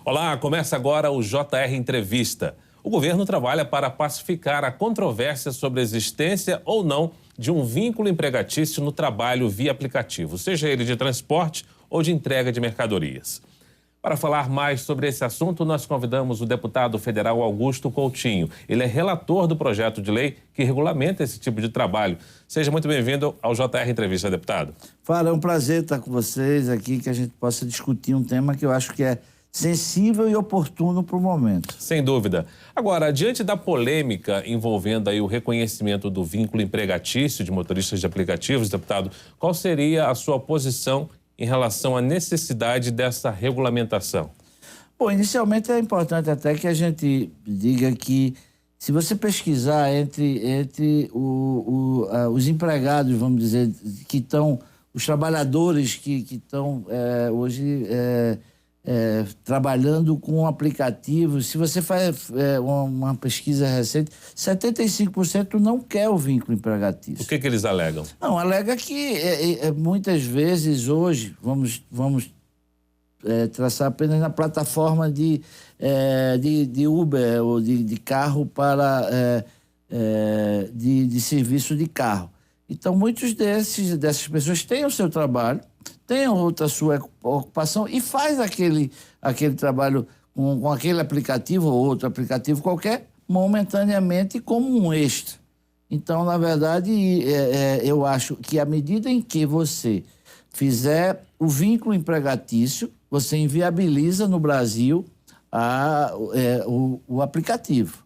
Olá, começa agora o JR Entrevista. O governo trabalha para pacificar a controvérsia sobre a existência ou não de um vínculo empregatício no trabalho via aplicativo, seja ele de transporte ou de entrega de mercadorias. Para falar mais sobre esse assunto, nós convidamos o deputado federal Augusto Coutinho. Ele é relator do projeto de lei que regulamenta esse tipo de trabalho. Seja muito bem-vindo ao JR Entrevista, deputado. Fala, é um prazer estar com vocês aqui, que a gente possa discutir um tema que eu acho que é sensível e oportuno para o momento. Sem dúvida. Agora, diante da polêmica envolvendo aí o reconhecimento do vínculo empregatício de motoristas de aplicativos, deputado, qual seria a sua posição em relação à necessidade dessa regulamentação? Bom, inicialmente é importante até que a gente diga que, se você pesquisar entre os empregados, vamos dizer, que estão, os trabalhadores que estão hoje trabalhando com aplicativos, se você faz uma pesquisa recente, 75% não quer o vínculo empregatício. O que eles alegam? Não, alega que muitas vezes hoje, vamos traçar apenas na plataforma de Uber ou de carro para de serviço de carro. Então, muitos dessas pessoas têm o seu trabalho, têm outra sua ocupação e faz aquele trabalho com aquele aplicativo ou outro aplicativo qualquer, momentaneamente como um extra. Então, na verdade, eu acho que à medida em que você fizer o vínculo empregatício, você inviabiliza no Brasil o aplicativo,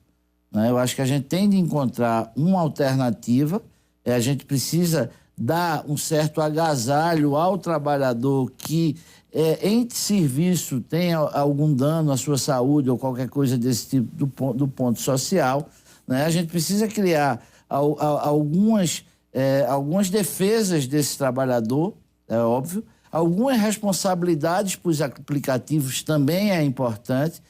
né? Eu acho que a gente tem de encontrar uma alternativa. A gente precisa dar um certo agasalho ao trabalhador que, em serviço, tenha algum dano à sua saúde ou qualquer coisa desse tipo do ponto social, né? A gente precisa criar algumas defesas desse trabalhador, é óbvio. Algumas responsabilidades para os aplicativos também é importante,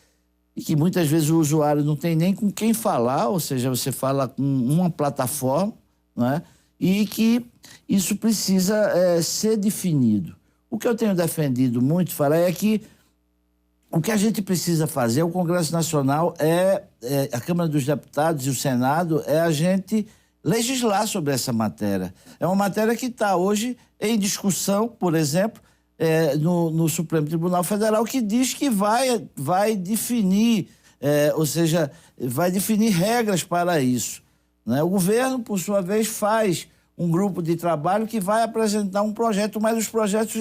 e que muitas vezes o usuário não tem nem com quem falar, ou seja, você fala com uma plataforma, né? E que isso precisa ser definido. O que eu tenho defendido muito, Fala, é que o que a gente precisa fazer, o Congresso Nacional, a Câmara dos Deputados e o Senado, é a gente legislar sobre essa matéria. É uma matéria que está hoje em discussão, por exemplo, no Supremo Tribunal Federal, que diz que vai definir, ou seja, vai definir regras para isso, né? O governo, por sua vez, faz um grupo de trabalho que vai apresentar um projeto, mas os projetos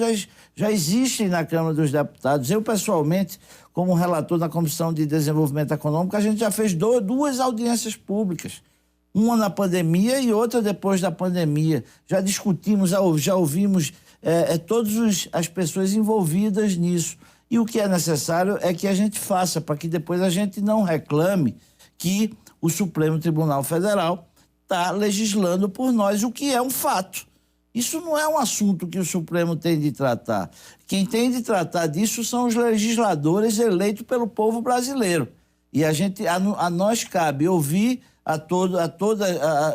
já existem na Câmara dos Deputados. Eu, pessoalmente, como relator da Comissão de Desenvolvimento Econômico, a gente já fez duas audiências públicas, uma na pandemia e outra depois da pandemia. Já discutimos, já ouvimos todas as pessoas envolvidas nisso. E o que é necessário é que a gente faça, para que depois a gente não reclame que o Supremo Tribunal Federal está legislando por nós, o que é um fato. Isso não é um assunto que o Supremo tem de tratar. Quem tem de tratar disso são os legisladores eleitos pelo povo brasileiro. E a nós cabe ouvir a todos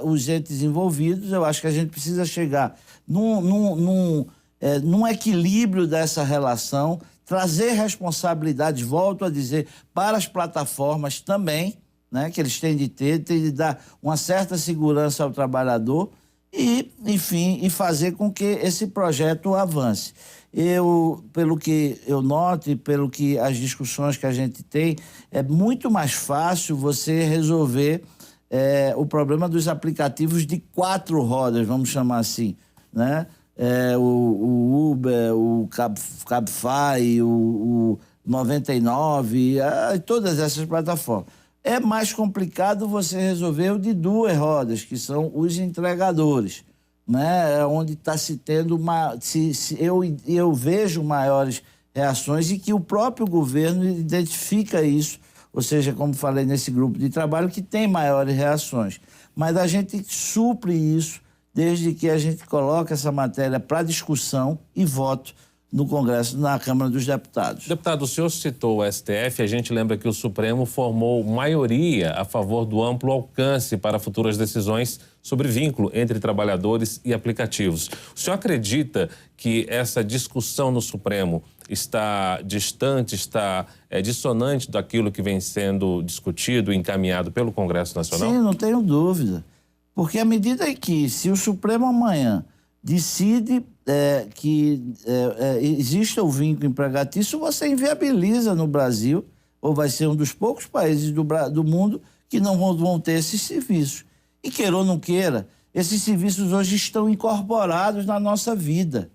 os entes envolvidos. Eu acho que a gente precisa chegar num equilíbrio dessa relação, trazer responsabilidades, volto a dizer, para as plataformas também, né, que eles têm de dar uma certa segurança ao trabalhador e, enfim, e fazer com que esse projeto avance. Pelo que eu noto e pelo que as discussões que a gente tem, é muito mais fácil você resolver o problema dos aplicativos de 4 rodas, vamos chamar assim, né? O Uber, o Cabify, o 99, todas essas plataformas. É mais complicado você resolver o de 2 rodas, que são os entregadores, né? Onde está se tendo eu vejo maiores reações e que o próprio governo identifica isso, ou seja, como falei nesse grupo de trabalho, que tem maiores reações. Mas a gente supre isso desde que a gente coloque essa matéria para discussão e voto no Congresso, na Câmara dos Deputados. Deputado, o senhor citou o STF, a gente lembra que o Supremo formou maioria a favor do amplo alcance para futuras decisões sobre vínculo entre trabalhadores e aplicativos. O senhor acredita que essa discussão no Supremo está distante, está dissonante daquilo que vem sendo discutido e encaminhado pelo Congresso Nacional? Sim, não tenho dúvida. Porque à medida que, se o Supremo amanhã decide que existe o vínculo empregatício, você inviabiliza no Brasil, ou vai ser um dos poucos países do mundo que não vão ter esses serviços. E queira ou não queira, esses serviços hoje estão incorporados na nossa vida.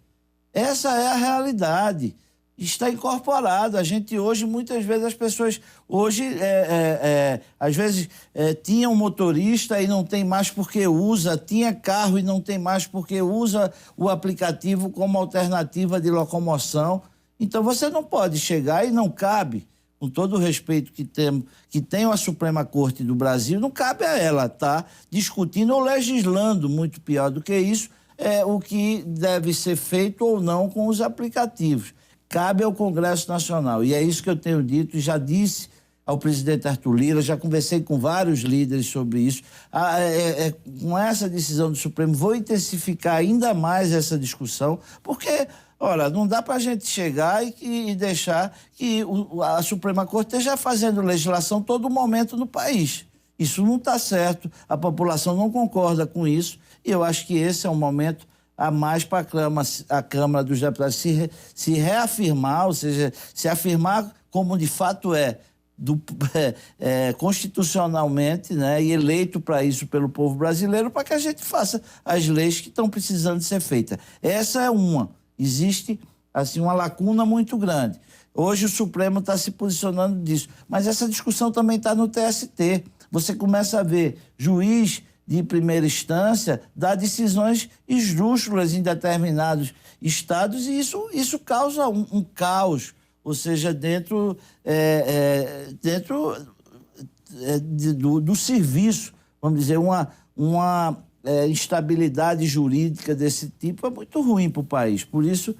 Essa é a realidade. Está incorporado. A gente hoje, muitas vezes, as pessoas hoje, às vezes, tinha um motorista e não tem mais porque usa, tinha carro e não tem mais porque usa o aplicativo como alternativa de locomoção. Então, você não pode chegar e não cabe, com todo o respeito que tem a Suprema Corte do Brasil, não cabe a ela estar discutindo ou legislando, muito pior do que isso, o que deve ser feito ou não com os aplicativos. Cabe ao Congresso Nacional. E é isso que eu tenho dito, e já disse ao presidente Arthur Lira, já conversei com vários líderes sobre isso. Com essa decisão do Supremo, vou intensificar ainda mais essa discussão, porque, olha, não dá para a gente chegar e deixar que a Suprema Corte esteja fazendo legislação todo momento no país. Isso não está certo, a população não concorda com isso, e eu acho que esse é um momento a mais para a Câmara dos Deputados se reafirmar, ou seja, se afirmar como de fato constitucionalmente, né, e eleito para isso pelo povo brasileiro, para que a gente faça as leis que estão precisando ser feitas. Essa é uma. Existe assim, uma lacuna muito grande. Hoje o Supremo está se posicionando disso, mas essa discussão também está no TST. Você começa a ver juiz de primeira instância dar decisões esdrúxulas em determinados estados, e isso causa um caos, ou seja, dentro do serviço, vamos dizer, uma instabilidade jurídica desse tipo é muito ruim para o país. Por isso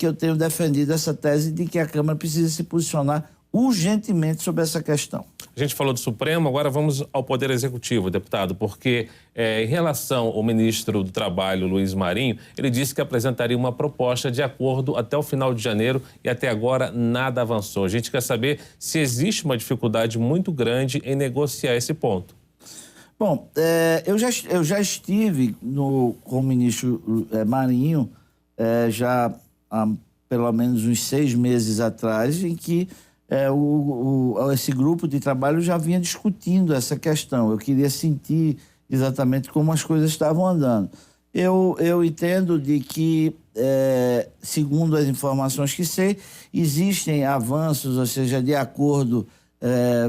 que eu tenho defendido essa tese de que a Câmara precisa se posicionar urgentemente sobre essa questão. A gente falou do Supremo, agora vamos ao Poder Executivo, deputado, porque em relação ao ministro do Trabalho, Luiz Marinho, ele disse que apresentaria uma proposta de acordo até o final de janeiro e até agora nada avançou. A gente quer saber se existe uma dificuldade muito grande em negociar esse ponto. Bom, eu já estive com o ministro Marinho já há pelo menos uns 6 meses atrás, em que esse grupo de trabalho já vinha discutindo essa questão. Eu queria sentir exatamente como as coisas estavam andando. Eu entendo de que, segundo as informações que sei, existem avanços, ou seja, de acordo,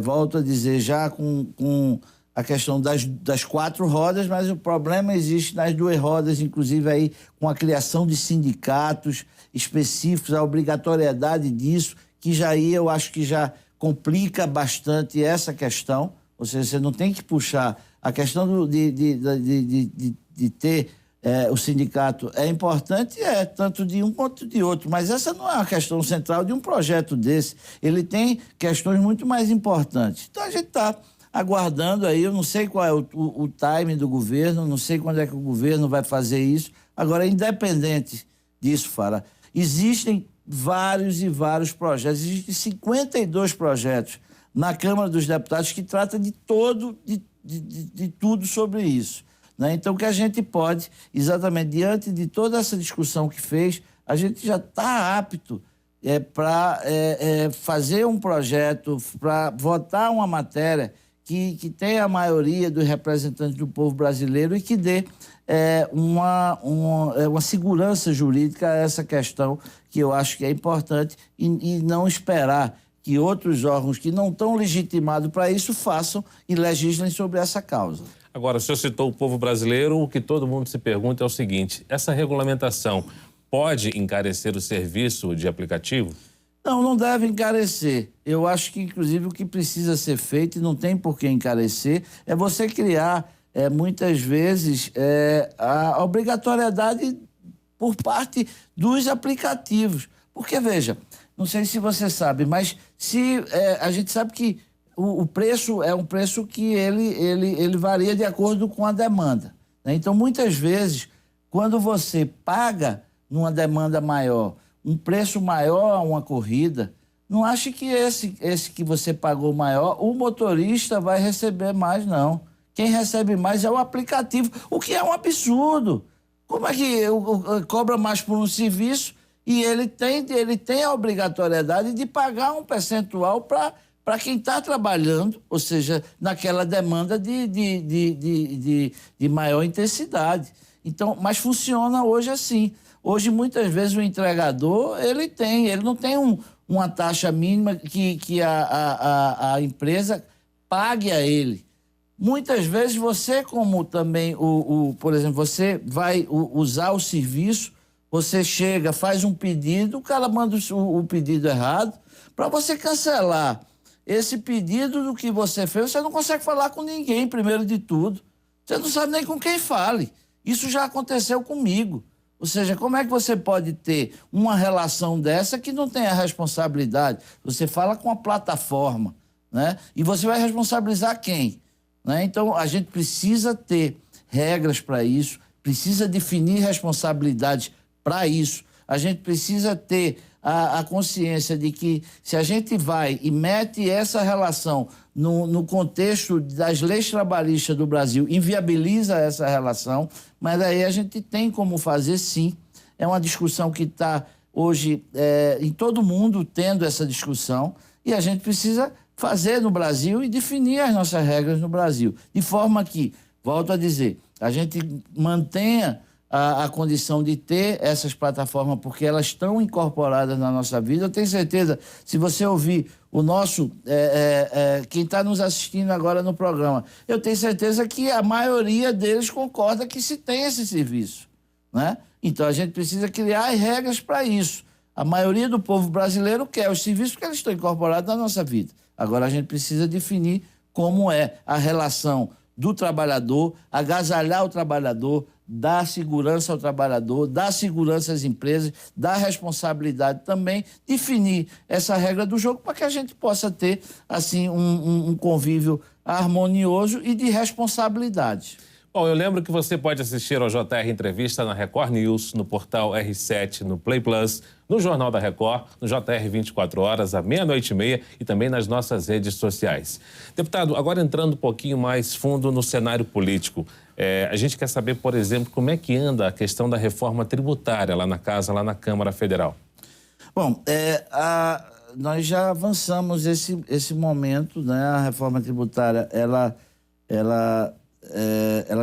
volto a dizer, já com a questão das 4 rodas, mas o problema existe nas 2 rodas, inclusive aí com a criação de sindicatos específicos, a obrigatoriedade disso, que eu acho que já complica bastante essa questão, ou seja, você não tem que puxar a questão de ter o sindicato é importante, tanto de um quanto de outro, mas essa não é uma questão central de um projeto desse, ele tem questões muito mais importantes. Então a gente está aguardando aí, eu não sei qual é o time do governo, não sei quando é que o governo vai fazer isso. Agora, independente disso, Fara, existem vários e vários projetos. Existem 52 projetos na Câmara dos Deputados que tratam de tudo sobre isso, né? Então, que a gente pode, exatamente diante de toda essa discussão que fez, a gente já está apto para fazer um projeto, para votar uma matéria que tenha a maioria dos representantes do povo brasileiro e que dê uma segurança jurídica a essa questão, que eu acho que é importante, e não esperar que outros órgãos que não estão legitimados para isso façam e legislem sobre essa causa. Agora, o senhor citou o povo brasileiro, o que todo mundo se pergunta é o seguinte: essa regulamentação pode encarecer o serviço de aplicativo? Não deve encarecer. Eu acho que, inclusive, o que precisa ser feito, e não tem por que encarecer, é você criar, muitas vezes, a obrigatoriedade por parte dos aplicativos. Porque, veja, não sei se você sabe, mas a gente sabe que o preço é um preço que ele varia de acordo com a demanda, né? Então, muitas vezes, quando você paga numa demanda maior, um preço maior a uma corrida, não ache que esse que você pagou maior, o motorista vai receber mais, não. Quem recebe mais é o aplicativo, o que é um absurdo. Como é que cobra mais por um serviço e ele tem a obrigatoriedade de pagar um percentual para quem está trabalhando, ou seja, naquela demanda de maior intensidade. Então, mas funciona hoje assim. Hoje, muitas vezes, o entregador, ele não tem uma taxa mínima que a empresa pague a ele. Muitas vezes você, como também, por exemplo, você vai usar o serviço, você chega, faz um pedido, o cara manda o pedido errado, para você cancelar esse pedido do que você fez, você não consegue falar com ninguém, primeiro de tudo. Você não sabe nem com quem fale. Isso já aconteceu comigo. Ou seja, como é que você pode ter uma relação dessa que não tem a responsabilidade? Você fala com a plataforma, né? E você vai responsabilizar quem? Né? Então, a gente precisa ter regras para isso, precisa definir responsabilidades para isso. A gente precisa ter a consciência de que se a gente vai e mete essa relação no contexto das leis trabalhistas do Brasil, inviabiliza essa relação, mas aí a gente tem como fazer, sim. É uma discussão que está hoje em todo mundo tendo essa discussão e a gente precisa fazer no Brasil e definir as nossas regras no Brasil, de forma que, volto a dizer, a gente mantenha a condição de ter essas plataformas, porque elas estão incorporadas na nossa vida. Eu tenho certeza, se você ouvir o nosso, quem está nos assistindo agora no programa, eu tenho certeza que a maioria deles concorda que se tem esse serviço, né? Então, a gente precisa criar regras para isso. A maioria do povo brasileiro quer os serviços porque eles estão incorporados na nossa vida. Agora, a gente precisa definir como é a relação do trabalhador, agasalhar o trabalhador, dar segurança ao trabalhador, dar segurança às empresas, dar responsabilidade também, definir essa regra do jogo para que a gente possa ter assim um convívio harmonioso e de responsabilidade. Bom, eu lembro que você pode assistir ao JR Entrevista na Record News, no portal R7, no Play Plus, no Jornal da Record, no JR 24 horas, à 00:30 e também nas nossas redes sociais. Deputado, agora entrando um pouquinho mais fundo no cenário político, a gente quer saber, por exemplo, como é que anda a questão da reforma tributária lá na Casa, lá na Câmara Federal. Bom, nós já avançamos esse momento, né? A reforma tributária, ela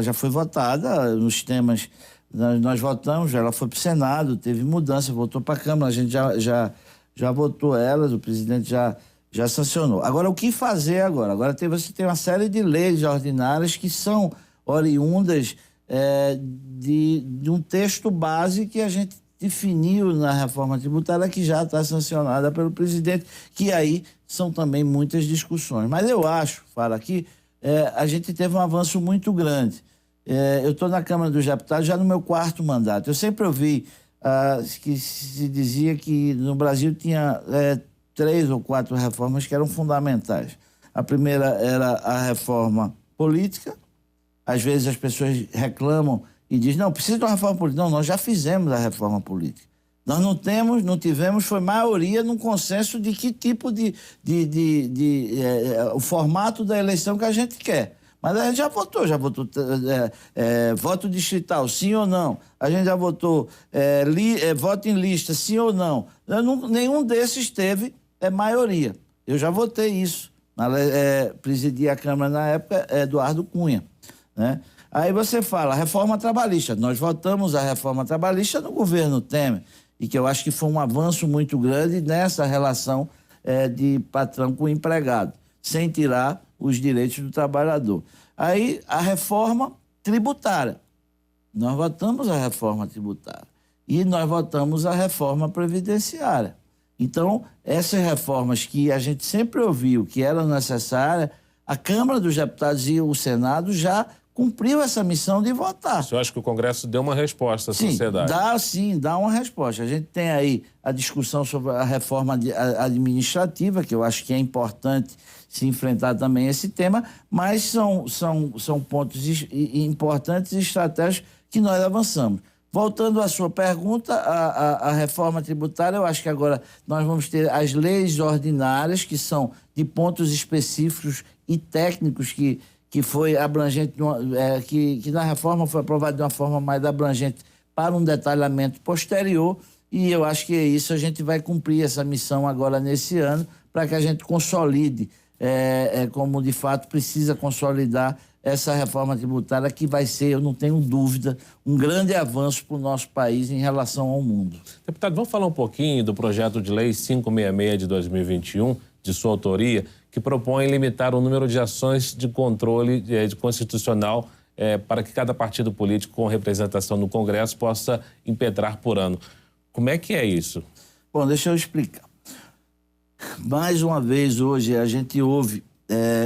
já foi votada nos temas, nós votamos, ela foi para o Senado, teve mudança, voltou para a Câmara, a gente já votou ela, o presidente já sancionou. Agora, o que fazer agora? Agora você tem uma série de leis ordinárias que são oriundas de um texto base que a gente definiu na reforma tributária, que já está sancionada pelo presidente, que aí são também muitas discussões. Mas eu acho, fala aqui, a gente teve um avanço muito grande. Eu estou na Câmara dos Deputados já no meu 4º mandato. Eu sempre ouvi que se dizia que no Brasil tinha 3 ou 4 reformas que eram fundamentais. A primeira era a reforma política. Às vezes as pessoas reclamam e dizem, não, precisa de uma reforma política. Não, nós já fizemos a reforma política. Nós não tivemos, foi maioria num consenso de que tipo o formato da eleição que a gente quer. Mas a gente já votou voto distrital, sim ou não. A gente já votou voto em lista, sim ou não. Nenhum desses teve maioria. Eu já votei isso. Presidia a Câmara na época, Eduardo Cunha, né? Aí você fala, reforma trabalhista. Nós votamos a reforma trabalhista no governo Temer, e que eu acho que foi um avanço muito grande nessa relação de patrão com empregado, sem tirar os direitos do trabalhador. Aí, a reforma tributária. Nós votamos a reforma tributária e nós votamos a reforma previdenciária. Então, essas reformas que a gente sempre ouviu que eram necessárias, a Câmara dos Deputados e o Senado já cumpriu essa missão de votar. Eu acho que o Congresso deu uma resposta à sociedade. Dá uma resposta. A gente tem aí a discussão sobre a reforma administrativa, que eu acho que é importante se enfrentar também esse tema, mas são pontos importantes e estratégicos que nós avançamos. Voltando à sua pergunta, a reforma tributária, eu acho que agora nós vamos ter as leis ordinárias, que são de pontos específicos e técnicos que foi abrangente, que na reforma foi aprovado de uma forma mais abrangente para um detalhamento posterior, e eu acho que é isso, a gente vai cumprir essa missão agora nesse ano, para que a gente consolide, como de fato precisa consolidar essa reforma tributária, que vai ser, eu não tenho dúvida, um grande avanço para o nosso país em relação ao mundo. Deputado, vamos falar um pouquinho do projeto de lei 566 de 2021, de sua autoria, que propõe limitar o número de ações de controle de constitucional para que cada partido político com representação no Congresso possa impetrar por ano. Como é que é isso? Bom, deixa eu explicar. Mais uma vez, hoje, a gente ouve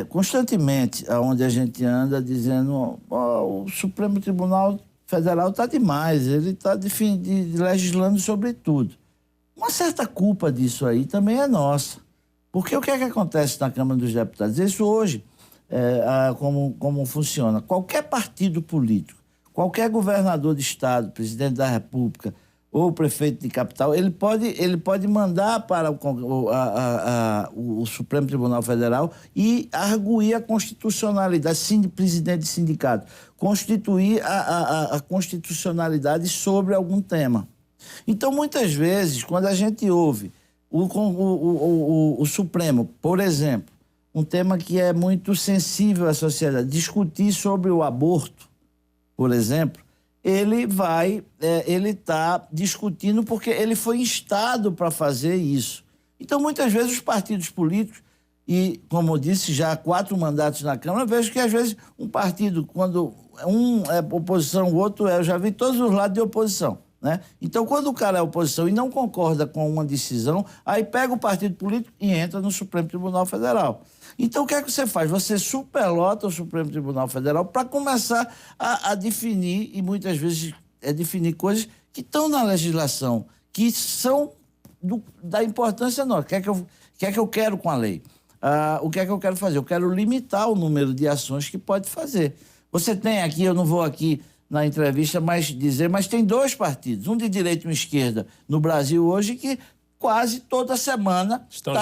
constantemente, aonde a gente anda, dizendo o Supremo Tribunal Federal está demais, ele está legislando sobre tudo. Uma certa culpa disso aí também é nossa. Porque o que é que acontece na Câmara dos Deputados? Isso hoje, como funciona? Qualquer partido político, qualquer governador de estado, presidente da República ou prefeito de capital, ele pode mandar para o Supremo Tribunal Federal e arguir a constitucionalidade, presidente de sindicato, constituir a constitucionalidade sobre algum tema. Então, muitas vezes, quando a gente ouve o Supremo, por exemplo, um tema que é muito sensível à sociedade, discutir sobre o aborto, por exemplo, ele está discutindo porque ele foi instado para fazer isso. Então, muitas vezes, os partidos políticos, e, como eu disse, já há 4 mandatos na Câmara, vejo que, às vezes, um partido, quando um é oposição, o outro eu já vi todos os lados de oposição, né? Então, quando o cara é oposição e não concorda com uma decisão, aí pega o partido político e entra no Supremo Tribunal Federal. Então, o que é que você faz? Você superlota o Supremo Tribunal Federal para começar a definir, e muitas vezes definir coisas que estão na legislação, que são da importância nossa. O que é que eu quero com a lei? O que é que eu quero fazer? Eu quero limitar o número de ações que pode fazer. Você tem aqui, eu não vou aqui na entrevista mas tem 2 partidos, um de direita e um de esquerda no Brasil hoje, que quase toda semana estão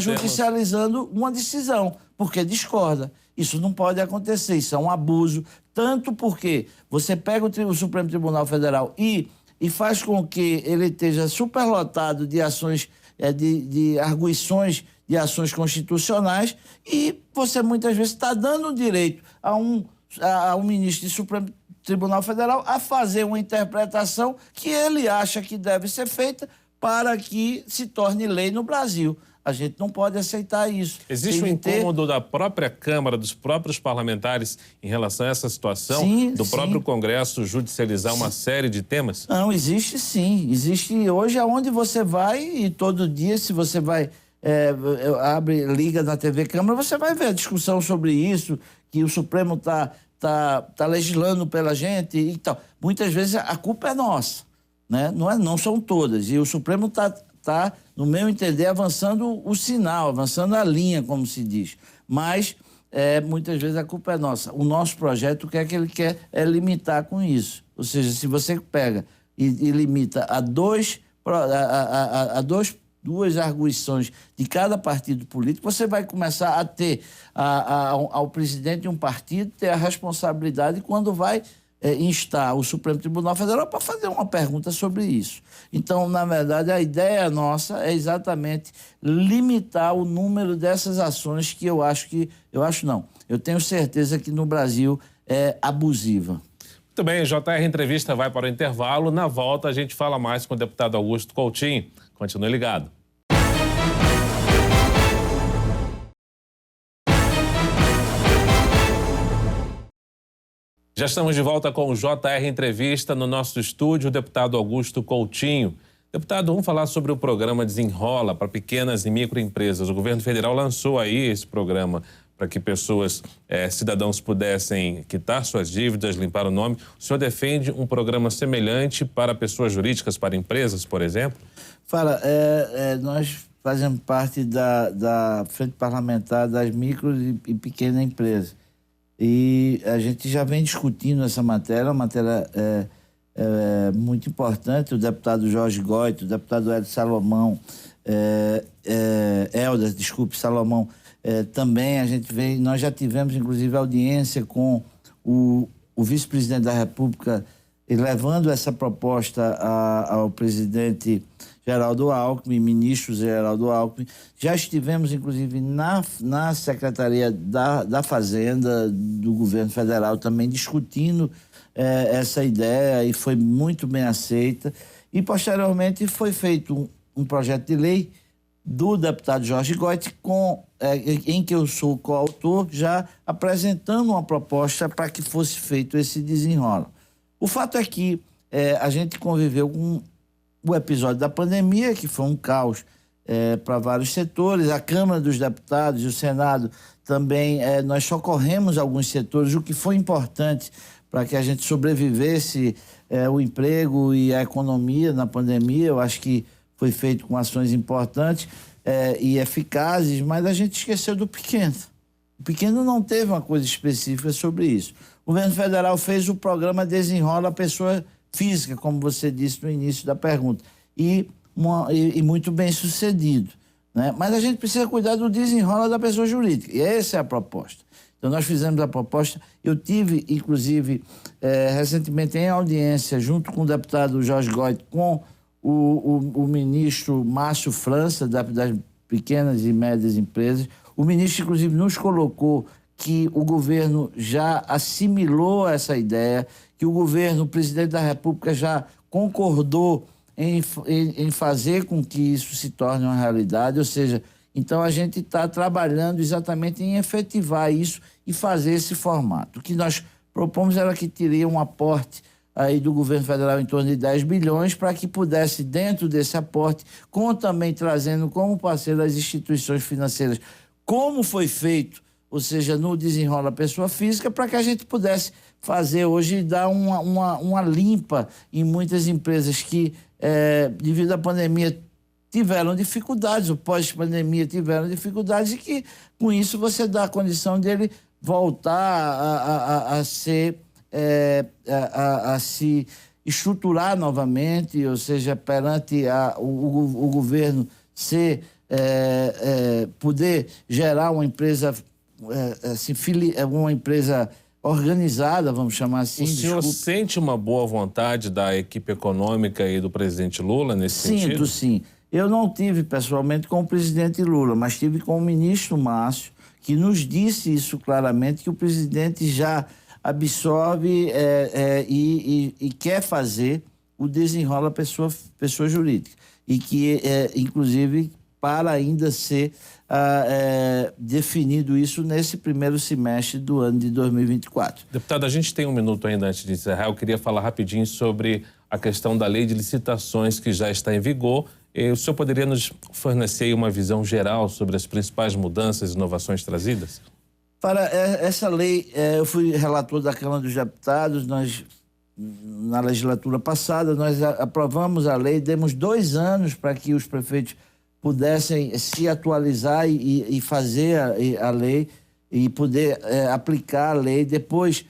judicializando uma decisão, porque discorda. Isso não pode acontecer, isso é um abuso, tanto porque você pega o Supremo Tribunal Federal e faz com que ele esteja superlotado de ações, de arguições de ações constitucionais, e você muitas vezes está dando o direito a um ministro do Supremo Tribunal Federal a fazer uma interpretação que ele acha que deve ser feita para que se torne lei no Brasil. A gente não pode aceitar isso. Existe um incômodo da própria Câmara, dos próprios parlamentares em relação a essa situação, próprio Congresso judicializar uma série de temas? Não, existe sim. Existe hoje aonde você vai, e todo dia, se você vai, liga na TV Câmara, você vai ver a discussão sobre isso, que o Supremo está legislando pela gente e tal. Muitas vezes a culpa é nossa, né? Não são todas. E o Supremo está, no meu entender, avançando o sinal, avançando a linha, como se diz. Mas, muitas vezes, a culpa é nossa. O nosso projeto, o que é que ele quer é limitar com isso. Ou seja, se você pega e limita a duas arguições de cada partido político, você vai começar a ter ao presidente de um partido ter a responsabilidade quando vai instar o Supremo Tribunal Federal para fazer uma pergunta sobre isso. Então, na verdade, a ideia nossa é exatamente limitar o número dessas ações que eu tenho certeza que no Brasil é abusiva. Muito bem, JR Entrevista vai para o intervalo. Na volta, a gente fala mais com o deputado Augusto Coutinho. Continue ligado. Já estamos de volta com o JR Entrevista no nosso estúdio, o deputado Augusto Coutinho. Deputado, vamos falar sobre o programa Desenrola para pequenas e microempresas. O governo federal lançou aí esse programa para que pessoas, cidadãos pudessem quitar suas dívidas, limpar o nome. O senhor defende um programa semelhante para pessoas jurídicas, para empresas, por exemplo? Fala, nós fazemos parte da Frente Parlamentar das micro e pequenas empresas. E a gente já vem discutindo essa matéria, uma matéria muito importante. O deputado Jorge Goit, o deputado Hélio Salomão, Salomão, também a gente vem, nós já tivemos inclusive audiência com o vice-presidente da República, levando essa proposta ao presidente Geraldo Alckmin, ministro Geraldo Alckmin. Já estivemos, inclusive, na Secretaria da Fazenda do Governo Federal também discutindo essa ideia, e foi muito bem aceita. E, posteriormente, foi feito um projeto de lei do deputado Jorge Goit, em que eu sou coautor, já apresentando uma proposta para que fosse feito esse desenrola. O fato é que a gente conviveu com o episódio da pandemia, que foi um caos para vários setores. A Câmara dos Deputados e o Senado também, nós socorremos alguns setores, o que foi importante para que a gente sobrevivesse o emprego e a economia na pandemia. Eu acho que foi feito com ações importantes e eficazes, mas a gente esqueceu do pequeno. O pequeno não teve uma coisa específica sobre isso. O governo federal fez o programa Desenrola a Pessoa Física, como você disse no início da pergunta, e muito bem sucedido, né? Mas a gente precisa cuidar do desenrola da pessoa jurídica, e essa é a proposta. Então nós fizemos a proposta. Eu tive, inclusive, recentemente em audiência, junto com o deputado Jorge Goit, com o ministro Márcio França, das pequenas e médias empresas. O ministro, inclusive, nos colocou que o governo já assimilou essa ideia, que o presidente da República já concordou em fazer com que isso se torne uma realidade. Ou seja, então a gente está trabalhando exatamente em efetivar isso e fazer esse formato. O que nós propomos era que teria um aporte aí do governo federal em torno de 10 bilhões, para que pudesse, dentro desse aporte, também trazendo como parceiro as instituições financeiras, como foi feito, ou seja, no Desenrola Pessoa Física, para que a gente pudesse fazer hoje, dar uma limpa em muitas empresas que, devido à pandemia, tiveram dificuldades, o pós-pandemia tiveram dificuldades, e que, com isso, você dá a condição dele voltar a ser... a se estruturar novamente, ou seja, perante o governo poder gerar uma empresa, uma empresa organizada, vamos chamar assim. O senhor sente uma boa vontade da equipe econômica e do presidente Lula nesse sentido? Sim. Eu não tive pessoalmente com o presidente Lula, mas tive com o ministro Márcio, que nos disse isso claramente, que o presidente já absorve e quer fazer o Desenrola Pessoa Jurídica. E que, inclusive, para ainda ser definido isso nesse primeiro semestre do ano de 2024. Deputado, a gente tem um minuto ainda antes de encerrar. Eu queria falar rapidinho sobre a questão da lei de licitações que já está em vigor. E o senhor poderia nos fornecer uma visão geral sobre as principais mudanças e inovações trazidas? Para essa lei, eu fui relator da Câmara dos Deputados. Na legislatura passada, nós aprovamos a lei, demos 2 anos para que os prefeitos pudessem se atualizar e fazer a lei e poder aplicar a lei. Depois,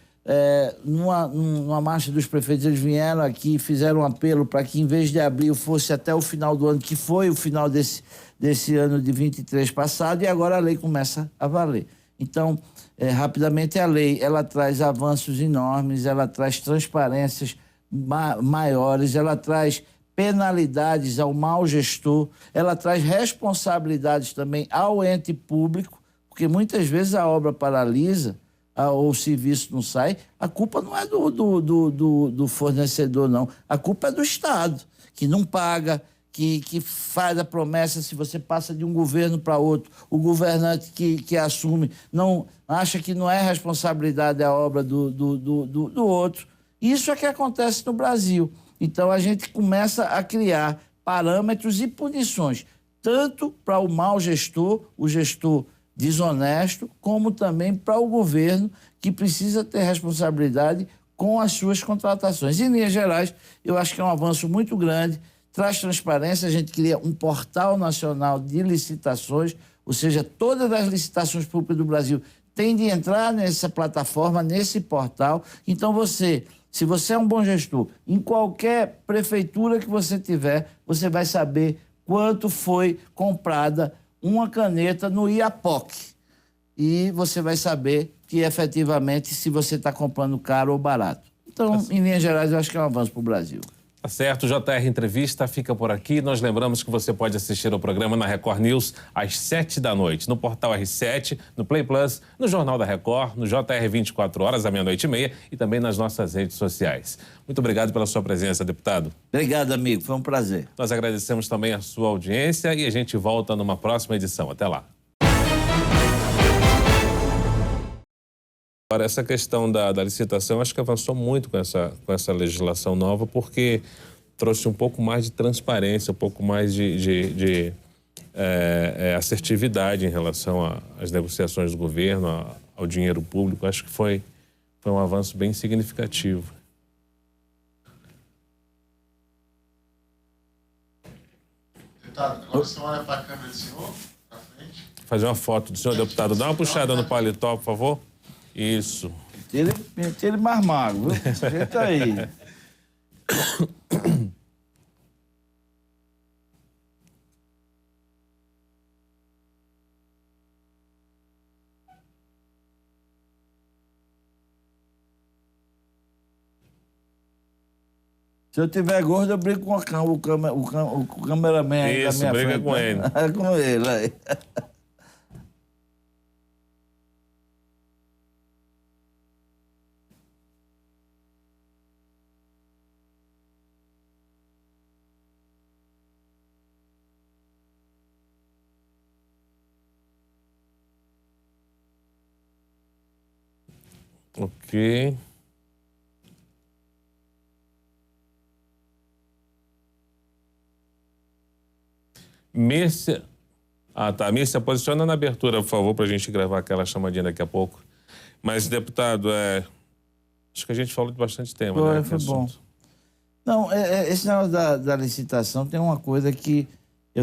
numa marcha dos prefeitos, eles vieram aqui e fizeram um apelo para que, em vez de abril, fosse até o final do ano, que foi o final desse ano de 23 passado, e agora a lei começa a valer. Então, rapidamente, a lei, ela traz avanços enormes, ela traz transparências maiores, ela traz penalidades ao mau gestor, ela traz responsabilidades também ao ente público, porque muitas vezes a obra paralisa ou o serviço não sai. A culpa não é do fornecedor, não. A culpa é do Estado, que não paga, que faz a promessa. Se você passa de um governo para outro, o governante que assume não acha que não é responsabilidade a obra do outro. Isso é que acontece no Brasil. Então a gente começa a criar parâmetros e punições, tanto para o mau gestor, o gestor desonesto, como também para o governo, que precisa ter responsabilidade com as suas contratações. Em linhas gerais, eu acho que é um avanço muito grande, traz transparência, a gente cria um portal nacional de licitações, ou seja, todas as licitações públicas do Brasil têm de entrar nessa plataforma, nesse portal. Então se você é um bom gestor, em qualquer prefeitura que você tiver, você vai saber quanto foi comprada uma caneta no IAPOC. E você vai saber que, efetivamente, se você está comprando caro ou barato. Então, em linhas gerais, eu acho que é um avanço para o Brasil. Tá certo, o JR Entrevista fica por aqui. Nós lembramos que você pode assistir ao programa na Record News às 7 da noite, no portal R7, no Play Plus, no Jornal da Record, no JR 24 horas, à meia-noite e meia e também nas nossas redes sociais. Muito obrigado pela sua presença, deputado. Obrigado, amigo. Foi um prazer. Nós agradecemos também a sua audiência e a gente volta numa próxima edição. Até lá. Agora, essa questão da licitação, acho que avançou muito com essa legislação nova, porque trouxe um pouco mais de transparência, um pouco mais de assertividade em relação às negociações do governo, ao dinheiro público. Acho que foi um avanço bem significativo. Deputado, agora você olha para a câmera do senhor, para frente. Fazer uma foto do senhor, deputado. Dá uma puxada no paletó, por favor. Isso. Ele mais magro, viu? Ajeita aí. Se eu tiver gordo, eu brigo com o cameraman aí da Isso, minha briga frente. com ele. É com ele aí. Ok. Mírcia. Ah, tá. Mírcia, posiciona na abertura, por favor, para a gente gravar aquela chamadinha daqui a pouco. Mas, deputado, acho que a gente falou de bastante tema, né? Foi bom. Não, esse negócio da licitação tem uma coisa que